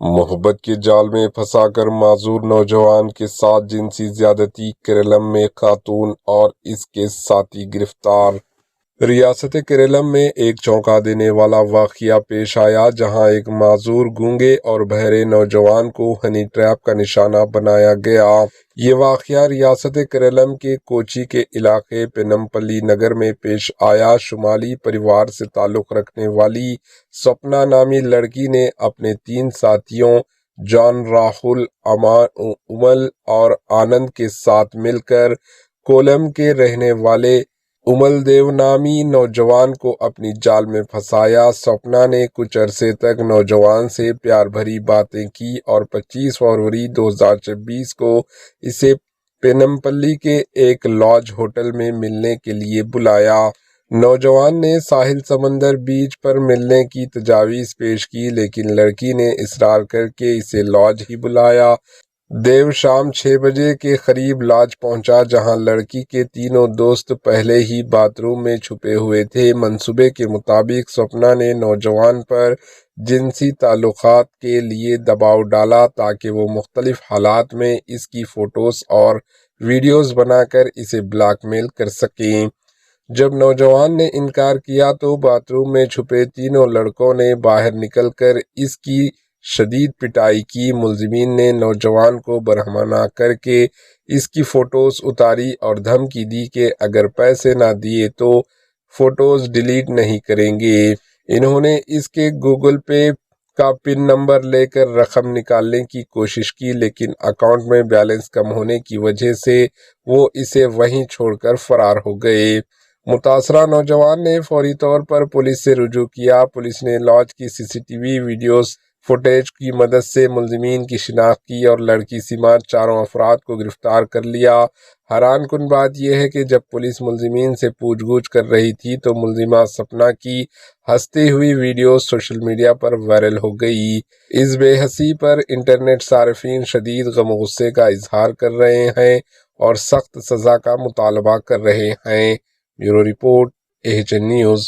محبت کے جال میں پھنسا کر معذور نوجوان کے ساتھ جنسی زیادتی، کیرالم میں خاتون اور اس کے ساتھی گرفتار۔ ریاست کیرالم میں ایک چونکا دینے والا واقعہ پیش آیا جہاں ایک معذور گونگے اور بہرے نوجوان کو ہنی ٹریپ کا نشانہ بنایا گیا۔ یہ واقعہ ریاست کیرالم کے کوچی کے علاقے پینمپلی نگر میں پیش آیا۔ شمالی پریوار سے تعلق رکھنے والی سپنا نامی لڑکی نے اپنے 3 ساتھیوں جان، راہل، امل اور آنند کے ساتھ مل کر کولم کے رہنے والے امل دیو نامی نوجوان کو اپنی جال میں پھنسایا۔ سپنا نے کچھ عرصے تک نوجوان سے پیار بھری باتیں کی اور 25 فروری 2026 کو اسے پینمپلی کے ایک لاج ہوٹل میں ملنے کے لیے بلایا۔ نوجوان نے ساحل سمندر بیچ پر ملنے کی تجاویز پیش کی لیکن لڑکی نے اصرار کر کے اسے لاج ہی بلایا۔ دیو شام 6 بجے کے قریب لاج پہنچا جہاں لڑکی کے تینوں دوست پہلے ہی باتھ روم میں چھپے ہوئے تھے۔ منصوبے کے مطابق سپنا نے نوجوان پر جنسی تعلقات کے لیے دباؤ ڈالا تاکہ وہ مختلف حالات میں اس کی فوٹوز اور ویڈیوز بنا کر اسے بلیک میل کر سکیں۔ جب نوجوان نے انکار کیا تو باتھ روم میں چھپے تینوں لڑکوں نے باہر نکل کر اس کی شدید پٹائی کی۔ ملزمین نے نوجوان کو برہمنا کر کے اس کی فوٹوز اتاری اور دھمکی دی کہ اگر پیسے نہ دیے تو فوٹوز ڈیلیٹ نہیں کریں گے۔ انہوں نے اس کے گوگل پے کا پن نمبر لے کر رقم نکالنے کی کوشش کی لیکن اکاؤنٹ میں بیلنس کم ہونے کی وجہ سے وہ اسے وہیں چھوڑ کر فرار ہو گئے۔ متاثرہ نوجوان نے فوری طور پر پولیس سے رجوع کیا۔ پولیس نے لاج کی CCTV ویڈیوز فوٹیج کی مدد سے ملزمین کی شناخت کی اور لڑکی سمیت 4 افراد کو گرفتار کر لیا۔ حیران کن بات یہ ہے کہ جب پولیس ملزمین سے پوچھ گچھ کر رہی تھی تو ملزمہ سپنا کی ہنستی ہوئی ویڈیوز سوشل میڈیا پر وائرل ہو گئی۔ اس بے حسی پر انٹرنیٹ صارفین شدید غم و غصے کا اظہار کر رہے ہیں اور سخت سزا کا مطالبہ کر رہے ہیں۔ Bureau report, AHN news.